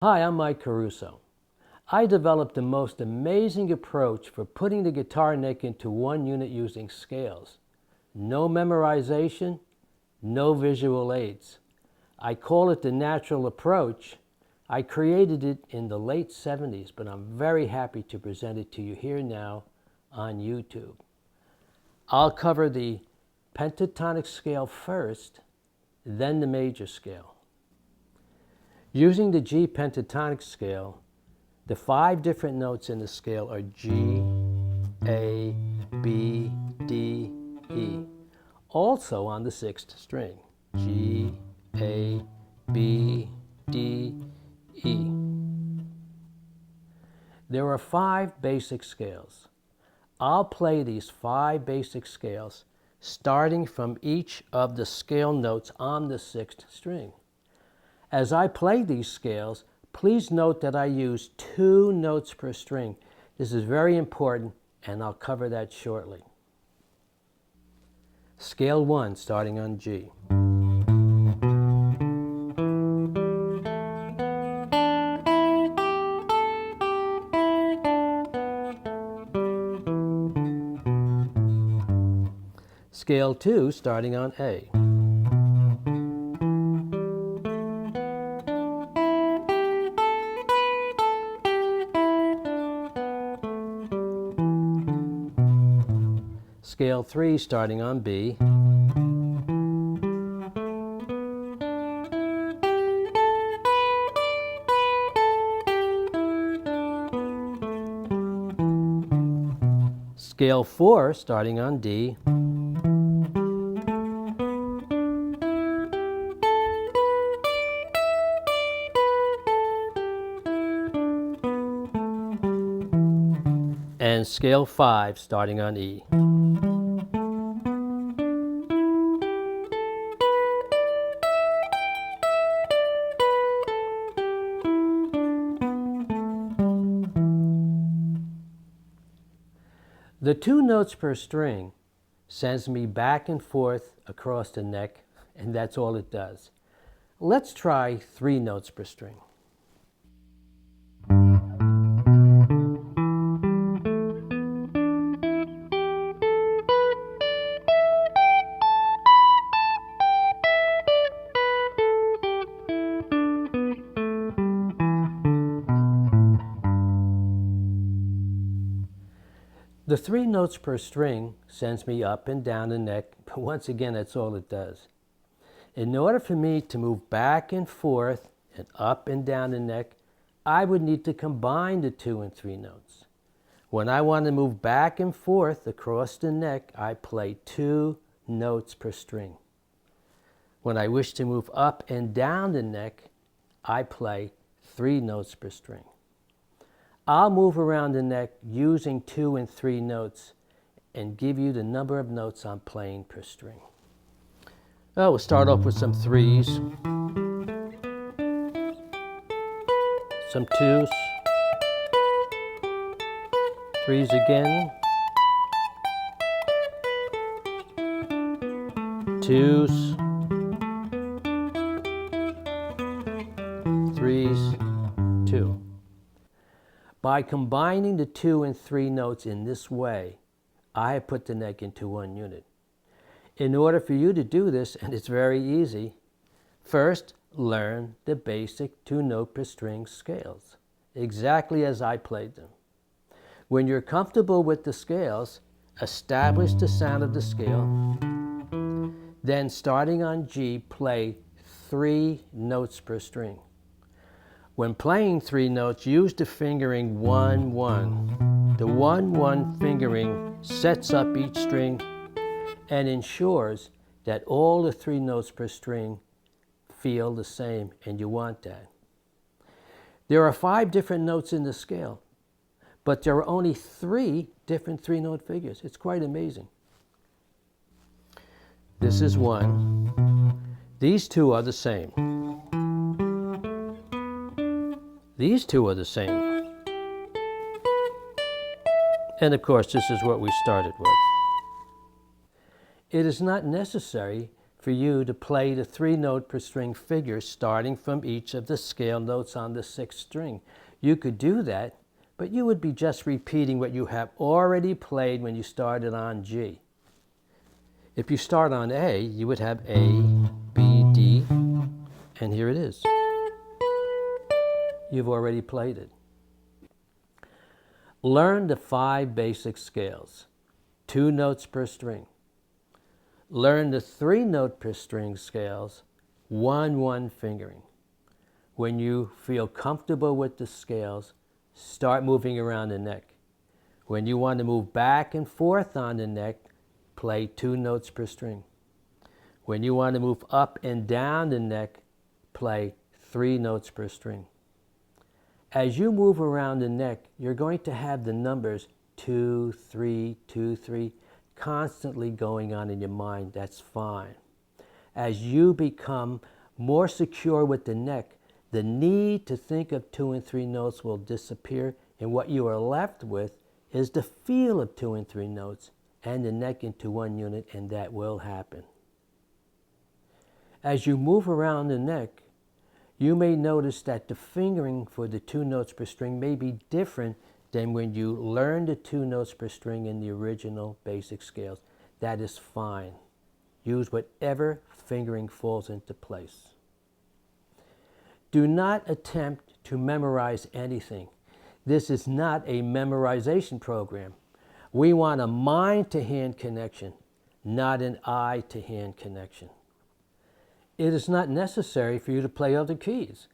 Hi, I'm Mike Caruso. I developed the most amazing approach for putting the guitar neck into one unit using scales. No memorization, no visual aids. I call it the natural approach. I created it in the late 70s, but I'm very happy to present it to you here now on YouTube. I'll cover the pentatonic scale first, then the major scale. Using the G pentatonic scale, the 5 different notes in the scale are G, A, B, D, E. Also on the 6th string, G, A, B, D, E. There are 5 basic scales. I'll play these 5 basic scales starting from each of the scale notes on the 6th string. As I play these scales, please note that I use 2 notes per string. This is very important, and I'll cover that shortly. Scale 1, starting on G. Scale 2, starting on A. Scale 3, starting on B. Scale 4, starting on D. And scale 5, starting on E. The 2 notes per string sends me back and forth across the neck, and that's all it does. Let's try 3 notes per string. The 3 notes per string sends me up and down the neck, but once again, that's all it does. In order for me to move back and forth and up and down the neck, I would need to combine the 2 and 3 notes. When I want to move back and forth across the neck, I play 2 notes per string. When I wish to move up and down the neck, I play 3 notes per string. I'll move around the neck using 2 and 3 notes and give you the number of notes I'm playing per string. Well, we'll start off with some 3s, some 2s, 3s again, 2s, 3s, 2. By combining the 2 and 3 notes in this way, I have put the neck into one unit. In order for you to do this, and it's very easy, first learn the basic 2 note per string scales, exactly as I played them. When you're comfortable with the scales, establish the sound of the scale, then starting on G, play 3 notes per string. When playing 3 notes, use the fingering 1-1. The 1-1 fingering sets up each string and ensures that all the 3 notes per string feel the same, and you want that. There are 5 different notes in the scale, but there are only 3 different 3-note figures. It's quite amazing. This is 1. These 2 are the same. These 2 are the same. And of course, this is what we started with. It is not necessary for you to play the 3-note per string figure starting from each of the scale notes on the 6th string. You could do that, but you would be just repeating what you have already played when you started on G. If you start on A, you would have A, B, D, and here it is. You've already played it. Learn the 5 basic scales, 2 notes per string. Learn the 3-note per string scales, 1-1 fingering. When you feel comfortable with the scales, start moving around the neck. When you want to move back and forth on the neck, play 2 notes per string. When you want to move up and down the neck, play 3 notes per string. As you move around the neck, you're going to have the numbers 2, 3, 2, 3 constantly going on in your mind. That's fine. As you become more secure with the neck, the need to think of 2 and 3 notes will disappear, and what you are left with is the feel of 2 and 3 notes and the neck into 1 unit, and that will happen. As you move around the neck, you may notice that the fingering for the 2 notes per string may be different than when you learn the 2 notes per string in the original basic scales. That is fine. Use whatever fingering falls into place. Do not attempt to memorize anything. This is not a memorization program. We want a mind-to-hand connection, not an eye-to-hand connection. It is not necessary for you to play other keys.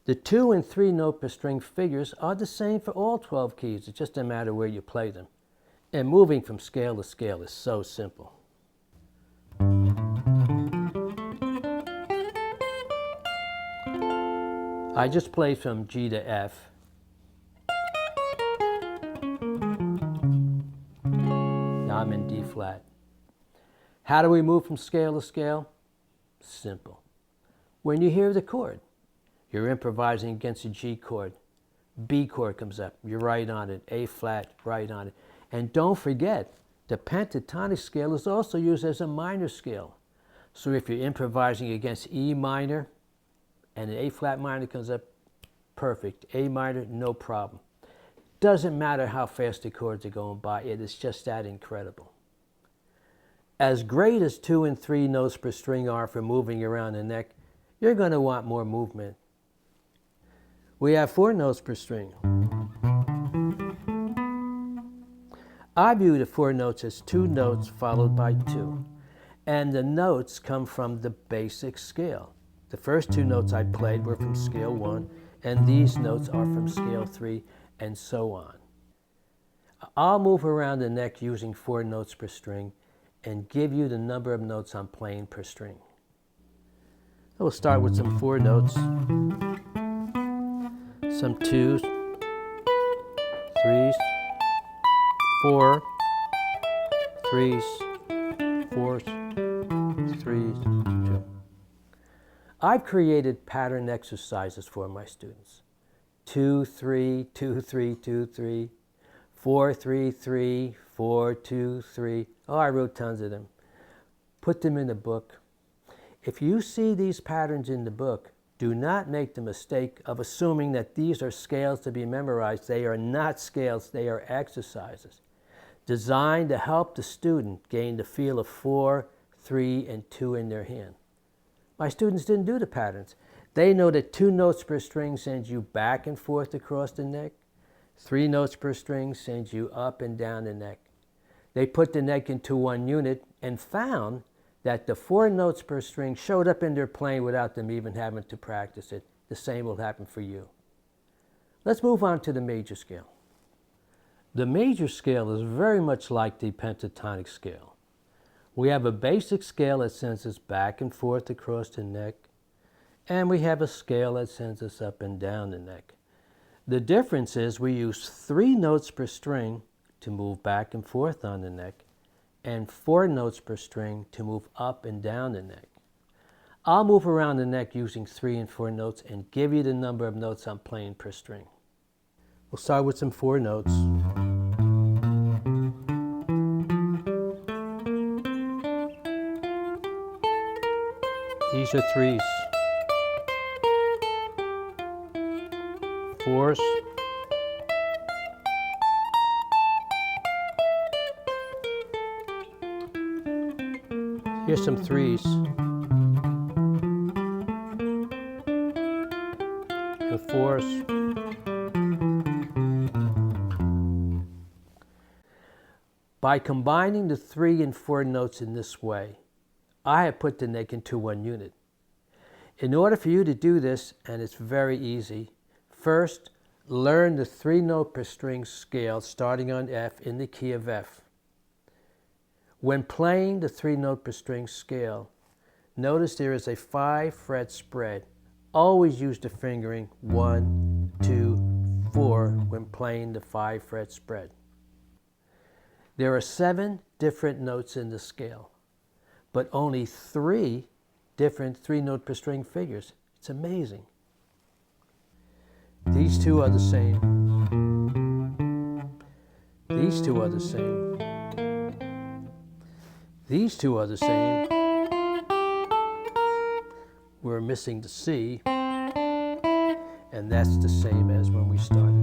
The 2 and 3 note per string figures are the same for all 12 keys. It's just a matter where you play them. And moving from scale to scale is so simple. I just played from G to F. Now I'm in D flat. How do we move from scale to scale? Simple. When you hear the chord, you're improvising against a G chord. B chord comes up, you're right on it. A flat, right on it. And don't forget, the pentatonic scale is also used as a minor scale. So if you're improvising against E minor and an A flat minor comes up, perfect. A minor, no problem. Doesn't matter how fast the chords are going by, it is just that incredible. As great as 2 and 3 notes per string are for moving around the neck, you're going to want more movement. We have 4 notes per string. I view the 4 notes as 2 notes followed by 2. And the notes come from the basic scale. The first 2 notes I played were from scale 1, and these notes are from scale 3, and so on. I'll move around the neck using 4 notes per string and give you the number of notes I'm playing per string. We'll start with some 4 notes, some 2s, 3s, 4, 3s, 4s, 3s, 2. I've created pattern exercises for my students. 2, 3, 2, 3, 2, 3, 4, 3, 3, 4, 2, 3. Oh, I wrote tons of them. Put them in the book. If you see these patterns in the book, do not make the mistake of assuming that these are scales to be memorized. They are not scales, they are exercises designed to help the student gain the feel of 4, 3, and 2 in their hand. My students didn't do the patterns. They know that 2 notes per string sends you back and forth across the neck. 3 notes per string sends you up and down the neck. They put the neck into 1 unit and found that the 4 notes per string showed up in their playing without them even having to practice it. The same will happen for you. Let's move on to the major scale. The major scale is very much like the pentatonic scale. We have a basic scale that sends us back and forth across the neck, and we have a scale that sends us up and down the neck. The difference is we use 3 notes per string to move back and forth on the neck, and 4 notes per string to move up and down the neck. I'll move around the neck using 3 and 4 notes and give you the number of notes I'm playing per string. We'll start with some 4 notes. These are threes. Fours. Here's some threes. And fours. By combining the 3 and 4 notes in this way, I have put the neck into one unit. In order for you to do this, and it's very easy, first learn the 3-note per string scale starting on F in the key of F. When playing the 3-note per string scale, notice there is a 5-fret spread. Always use the fingering 1, 2, 4 when playing the 5-fret spread. There are 7 different notes in the scale, but only 3 different 3-note per string figures. It's amazing. These two are the same. These two are the same. These two are the same. We're missing the C, and that's the same as when we started.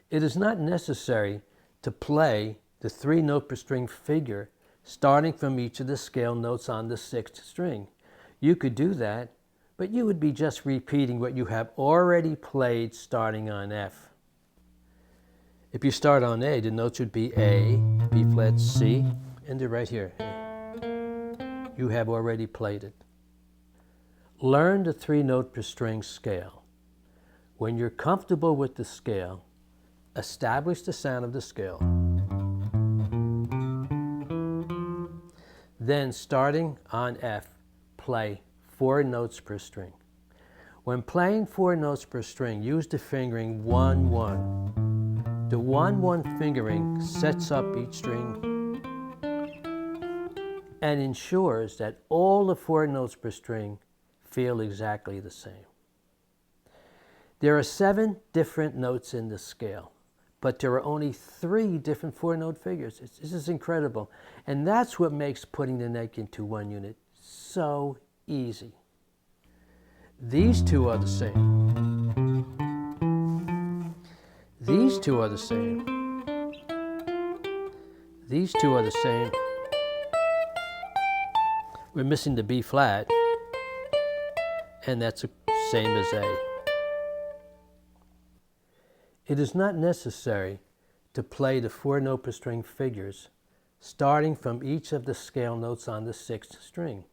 It is not necessary to play the 3-note per string figure starting from each of the scale notes on the 6th string. You could do that, but you would be just repeating what you have already played starting on F. If you start on A, the notes would be A, B flat, C, and they're right here. You have already played it. Learn the 3-note per string scale. When you're comfortable with the scale, establish the sound of the scale. Then, starting on F, play 4 notes per string. When playing 4 notes per string, use the fingering 1, 1. The 1, 1 fingering sets up each string and ensures that all the 4 notes per string feel exactly the same. There are 7 different notes in the scale, but there are only 3 different 4-note figures. This is incredible. And that's what makes putting the neck into one unit so easy. These two are the same. These two are the same. These two are the same. We're missing the B flat, and that's the same as A. It is not necessary to play the 4-note per string figures starting from each of the scale notes on the 6th string.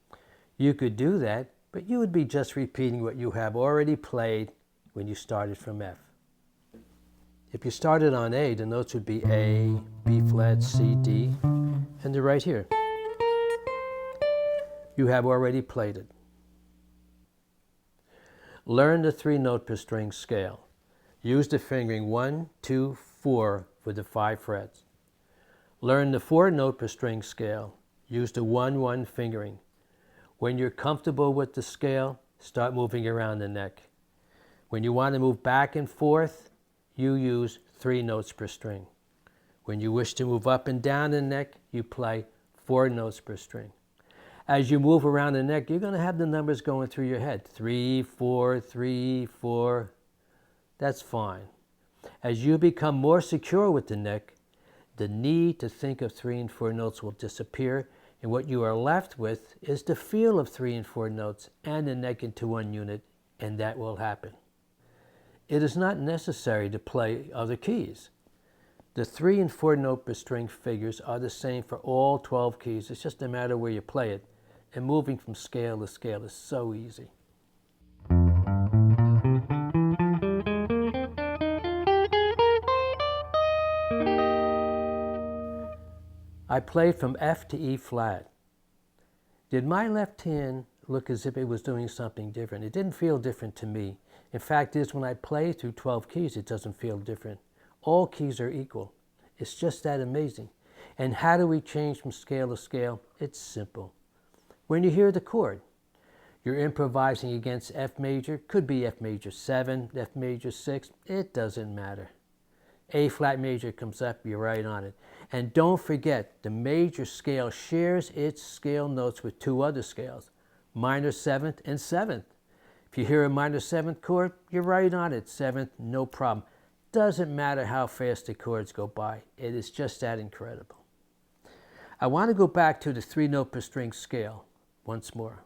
You could do that, but you would be just repeating what you have already played when you started from F. If you started on A, the notes would be A, B flat, C, D, and they're right here. You have already played it. Learn the 3-note per string scale. Use the fingering 1, 2, 4 for the 5 frets. Learn the 4-note per string scale. Use the 1, 1 fingering. When you're comfortable with the scale, start moving around the neck. When you want to move back and forth, you use 3 notes per string. When you wish to move up and down the neck, you play 4 notes per string. As you move around the neck, you're going to have the numbers going through your head. 3, 4, 3, 4. That's fine. As you become more secure with the neck, the need to think of 3 and 4 notes will disappear, and what you are left with is the feel of 3 and 4 notes and the neck into one unit, and that will happen. It is not necessary to play other keys. The 3 and 4 note per string figures are the same for all 12 keys. It's just a matter where you play it, and moving from scale to scale is so easy. I played from F to E flat. Did my left hand look as if it was doing something different? It didn't feel different to me. In fact, when I play through 12 keys, it doesn't feel different. All keys are equal. It's just that amazing. And how do we change from scale to scale? It's simple. When you hear the chord, you're improvising against F major. Could be F major 7, F major 6. It doesn't matter. A flat major comes up, you're right on it. And don't forget, the major scale shares its scale notes with two other scales, minor seventh and seventh. If you hear a minor seventh chord, you're right on it, seventh, no problem. Doesn't matter how fast the chords go by. It is just that incredible. I want to go back to the 3-note per string scale once more.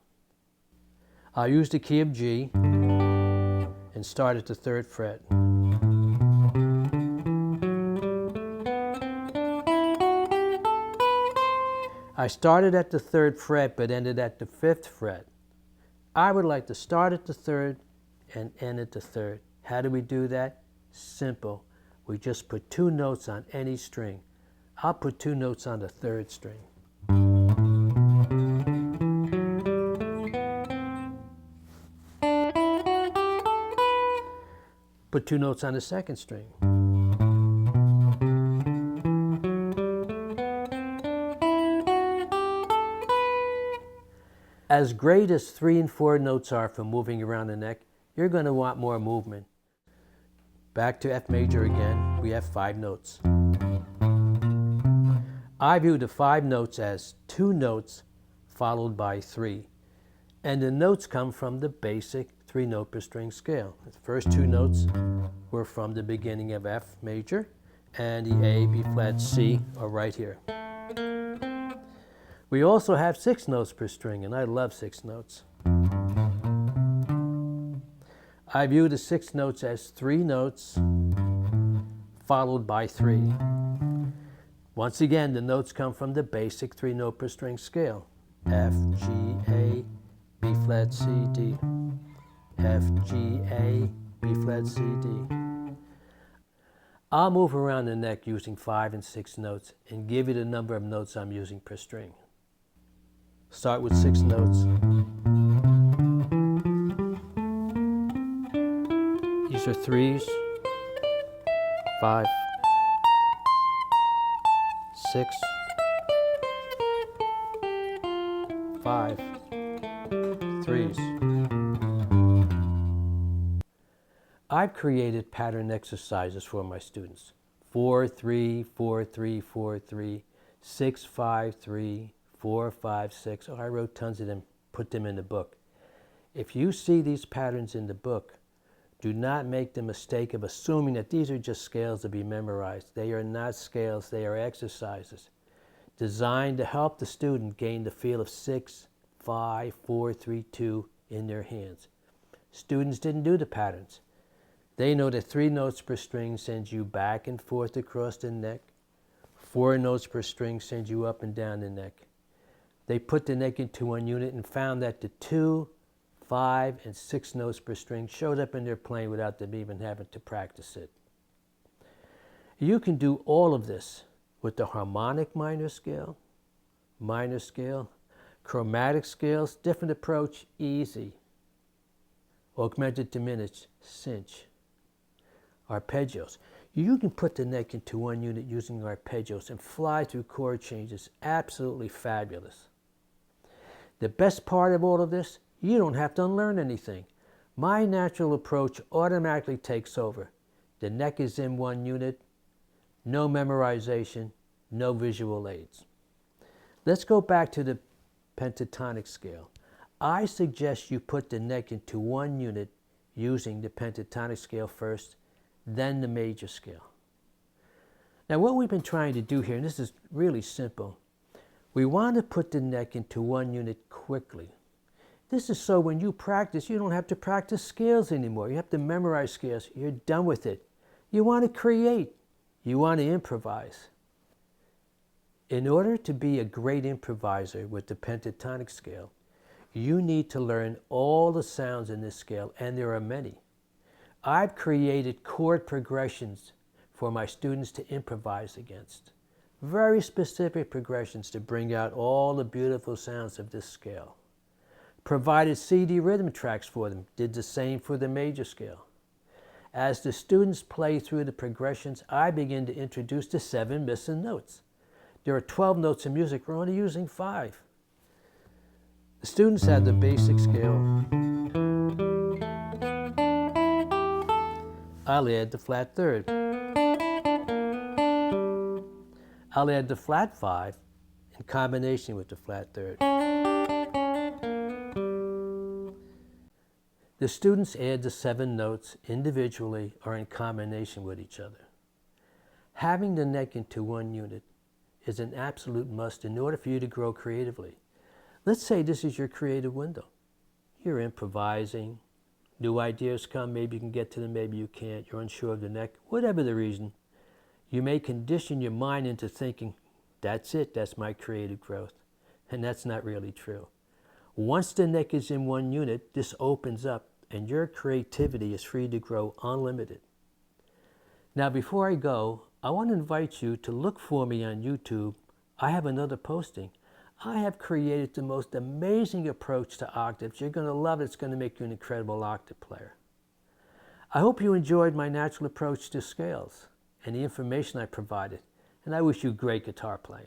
I'll use the key of G and start at the 3rd fret. I started at the 3rd fret but ended at the 5th fret. I would like to start at the 3rd and end at the 3rd. How do we do that? Simple. We just put 2 notes on any string. I'll put 2 notes on the 3rd string. Put 2 notes on the 2nd string. As great as 3 and 4 notes are for moving around the neck, you're going to want more movement. Back to F major again, we have 5 notes. I view the 5 notes as 2 notes followed by 3. And the notes come from the basic 3-note per string scale. The first 2 notes were from the beginning of F major, and the A, B flat, C are right here. We also have 6 notes per string, and I love 6 notes. I view the 6 notes as 3 notes followed by 3. Once again, the notes come from the basic 3-note per string scale. F, G, A, B flat, C, D. F, G, A, B flat, C, D. I'll move around the neck using 5 and 6 notes and give you the number of notes I'm using per string. Start with 6 notes. These are 3s, 5, 6, 5, 3s. I've created pattern exercises for my students. 4, 3, 4, 3, 4, 3, 6, 5, 3, 4, 5, 6. Oh, I wrote tons of them, put them in the book. If you see these patterns in the book, do not make the mistake of assuming that these are just scales to be memorized. They are not scales, they are exercises designed to help the student gain the feel of 6, 5, 4, 3, 2 in their hands. Students didn't do the patterns. They know that 3 notes per string sends you back and forth across the neck. 4 notes per string sends you up and down the neck. They put the neck into one unit and found that the 2, 5, and 6 notes per string showed up in their playing without them even having to practice it. You can do all of this with the harmonic minor scale, chromatic scales, different approach, easy. Augmented diminished, cinch. Arpeggios. You can put the neck into one unit using arpeggios and fly through chord changes. Absolutely fabulous. The best part of all of this, you don't have to unlearn anything. My natural approach automatically takes over. The neck is in one unit, no memorization, no visual aids. Let's go back to the pentatonic scale. I suggest you put the neck into one unit using the pentatonic scale first, then the major scale. Now what we've been trying to do here, and this is really simple, we want to put the neck into one unit quickly. This is so when you practice, you don't have to practice scales anymore. You have to memorize scales. You're done with it. You want to create. You want to improvise. In order to be a great improviser with the pentatonic scale, you need to learn all the sounds in this scale, and there are many. I've created chord progressions for my students to improvise against. Very specific progressions to bring out all the beautiful sounds of this scale. Provided CD rhythm tracks for them, did the same for the major scale. As the students play through the progressions, I begin to introduce the 7 missing notes. There are 12 notes in music, we're only using 5. The students have the basic scale. I'll add the flat third. I'll add the flat 5 in combination with the flat third. The students add the 7 notes individually or in combination with each other. Having the neck into one unit is an absolute must in order for you to grow creatively. Let's say this is your creative window. You're improvising, new ideas come, maybe you can get to them, maybe you can't, you're unsure of the neck, whatever the reason. You may condition your mind into thinking, that's it, that's my creative growth. And that's not really true. Once the neck is in one unit, this opens up and your creativity is free to grow unlimited. Now before I go, I want to invite you to look for me on YouTube. I have another posting. I have created the most amazing approach to octaves. You're going to love it. It's going to make you an incredible octave player. I hope you enjoyed my natural approach to scales and the information I provided, and I wish you great guitar playing.